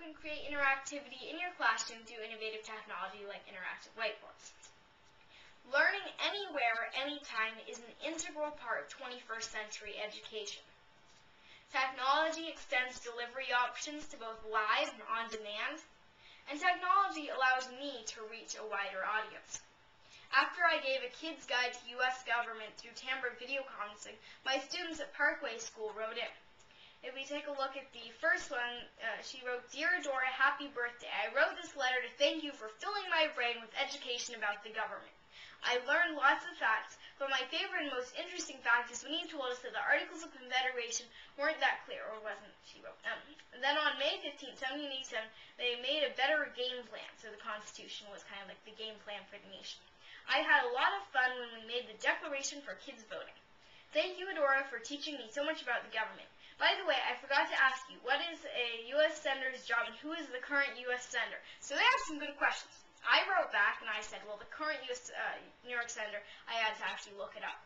can create interactivity in your classroom through innovative technology like interactive whiteboards. Learning anywhere, anytime is an integral part of 21st century education. Technology extends delivery options to both live and on-demand, and technology allows me to reach a wider audience. After I gave a kid's guide to U.S. government through Tamber video conferencing, my students at Parkway School wrote in. If we take a look at the first one, she wrote, "Dear Adora, happy birthday. I wrote this letter to thank you for filling my brain with education about the government. I learned lots of facts, but my favorite and most interesting fact is when you told us that the Articles of Confederation weren't that clear," or wasn't, she wrote. Then on May 15, 1787, they made a better game plan, so the Constitution was kind of like the game plan for the nation. I had a lot of fun when we made the Declaration for Kids Voting. Thank you, Adora, for teaching me so much about the government. By the way, I forgot to ask you, what is a U.S. Senator's job and who is the current U.S. Senator? So they asked some good questions. I wrote back and I said, well, the current U.S. New York Senator, I had to actually look it up.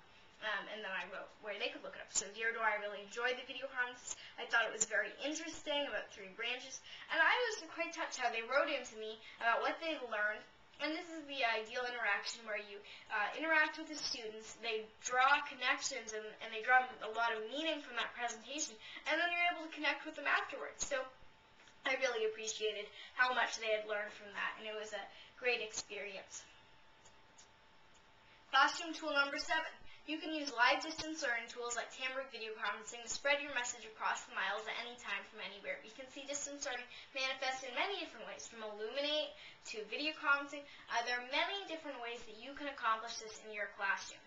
And then I wrote where they could look it up. So, Dear Adora, I really enjoyed the video conference. I thought it was very interesting about 3 branches. And I was quite touched how they wrote into me about what they learned. And this is the ideal interaction where you interact with the students, they draw connections, and they draw a lot of meaning from that presentation, and then you're able to connect with them afterwards. So I really appreciated how much they had learned from that, and it was a great experience. Classroom tool number 7. You can use live distance learning tools like Tamber video conferencing to spread your message across the miles at any time from anywhere. You can see distance learning manifest in many different ways, from Illuminate to video conferencing. There are many different ways that you can accomplish this in your classroom.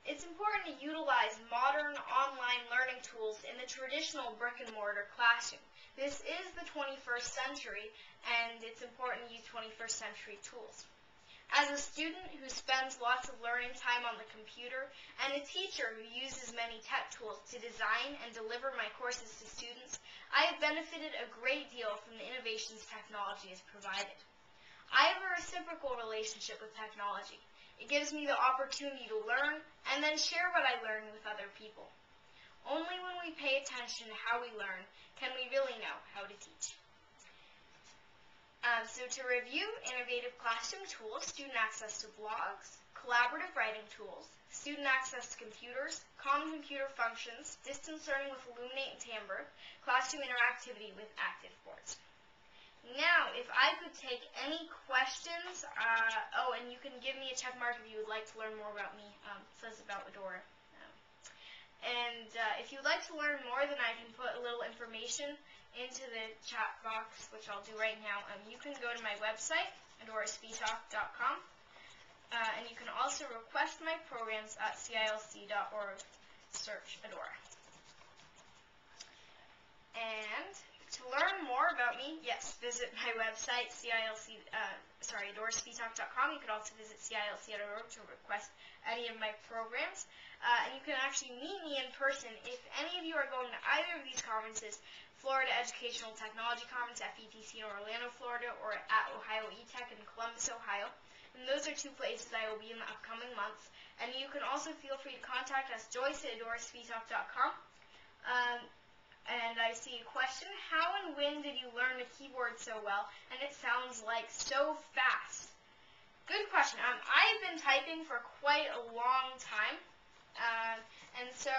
It's important to utilize modern online learning tools in the traditional brick-and-mortar classroom. This is the 21st century, and it's important to use 21st century tools. As a student who spends lots of learning time on the computer, and a teacher who uses many tech tools to design and deliver my courses to students, I have benefited a great deal from the innovations technology has provided. I have a reciprocal relationship with technology. It gives me the opportunity to learn and then share what I learn with other people. Only when we pay attention to how we learn can we really know how to teach. So to review, innovative classroom tools, student access to blogs, collaborative writing tools, student access to computers, common computer functions, distance learning with Illuminate and Tamber, classroom interactivity with active boards. Now, if I could take any questions, and you can give me a check mark if you would like to learn more about me. It says about Adora. If you'd like to learn more, then I can put a little information into the chat box, which I'll do right now. You can go to my website, adoraspeedtalk.com, and you can also request my programs at cilc.org. Search Adora. And to learn more about me, yes, visit my website, adoraspeedtalk.com. You can also visit cilc.org to request any of my programs. And you can actually meet me in person if any of you are going to either of these conferences, Florida Educational Technology Conference, FETC in Orlando, Florida, or at Ohio E-Tech in Columbus, Ohio. And those are 2 places I will be in the upcoming months. And you can also feel free to contact us, Joyce at adoraspeedtalk.com. And I see a question, how and when did you learn the keyboard so well? And it sounds like so fast. Good question. I've been typing for quite a long time. And so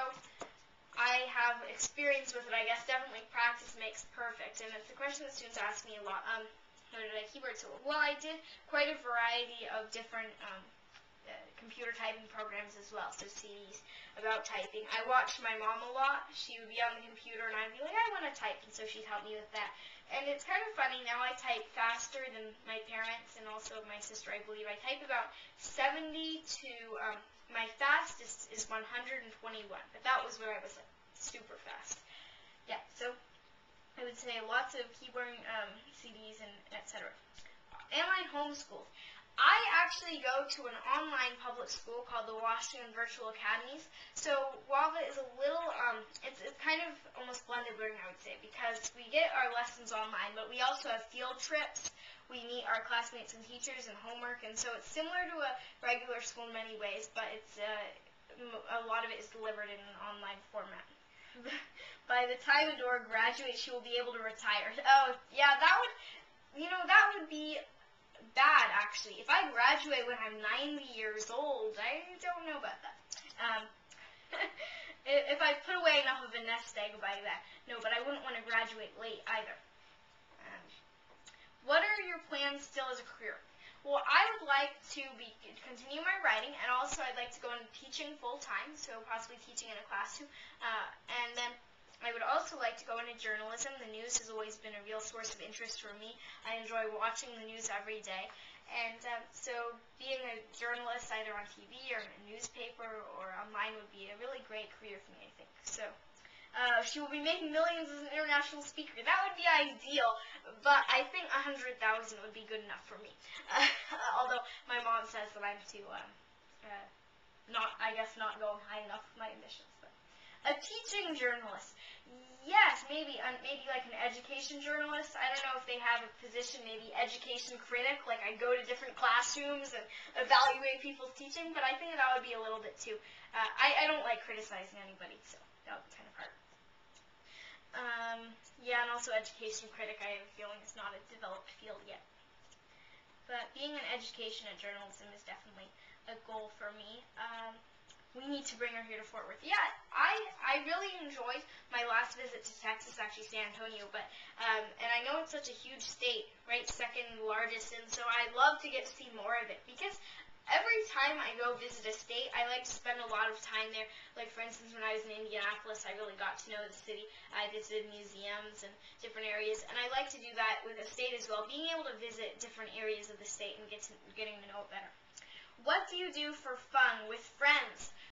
I have experience with it. I guess definitely practice makes perfect. And it's a question that students ask me a lot. How did I keyboard so well? Well, I did quite a variety of different computer typing programs as well, so CDs about typing. I watched my mom a lot. She would be on the computer and I'd be like, I want to type, and so she'd help me with that. And it's kind of funny, now I type faster than my parents and also my sister, I believe. I type about 70 to, my fastest is 121, but that was where I was like super fast. Yeah, so I would say lots of keyboard CDs and etc. Am I homeschooled? I actually go to an online public school called the Washington Virtual Academies. So while it is a little, it's kind of almost blended learning, I would say, because we get our lessons online, but we also have field trips. We meet our classmates and teachers and homework, and so it's similar to a regular school in many ways, but it's a lot of it is delivered in an online format. By the time Adora graduates, she will be able to retire. Oh, yeah, that would be bad, actually. If I graduate when I'm 90 years old, I don't know about that. If I put away enough of a nest egg by then. No, but I wouldn't want to graduate late either. What are your plans still as a career? Well, I would like to continue my writing, and also I'd like to go into teaching full-time, so possibly teaching in a classroom. And then I would also like to go into journalism. The news has always been a real source of interest for me. I enjoy watching the news every day. And so being a journalist either on TV or in a newspaper or online would be a really great career for me, I think. So she will be making millions as an international speaker. That would be ideal, but I think 100,000 would be good enough for me. Although my mom says that I'm too, not going high enough with my ambitions. But a teaching journalist. Yes, maybe like an education journalist. I don't know if they have a position, maybe education critic, like I go to different classrooms and evaluate people's teaching, but I think that would be a little bit too, I don't like criticizing anybody, so that would be kind of hard. Yeah, and also education critic, I have a feeling it's not a developed field yet. But being an education and journalism is definitely a goal for me. We need to bring her here to Fort Worth. Yeah, I really enjoyed my last visit to Texas, actually San Antonio, but and I know it's such a huge state, right, second largest, and so I'd love to get to see more of it, because every time I go visit a state, I like to spend a lot of time there. Like, for instance, when I was in Indianapolis, I really got to know the city. I visited museums and different areas, and I like to do that with a state as well, being able to visit different areas of the state and getting to know it better. What do you do for fun with friends?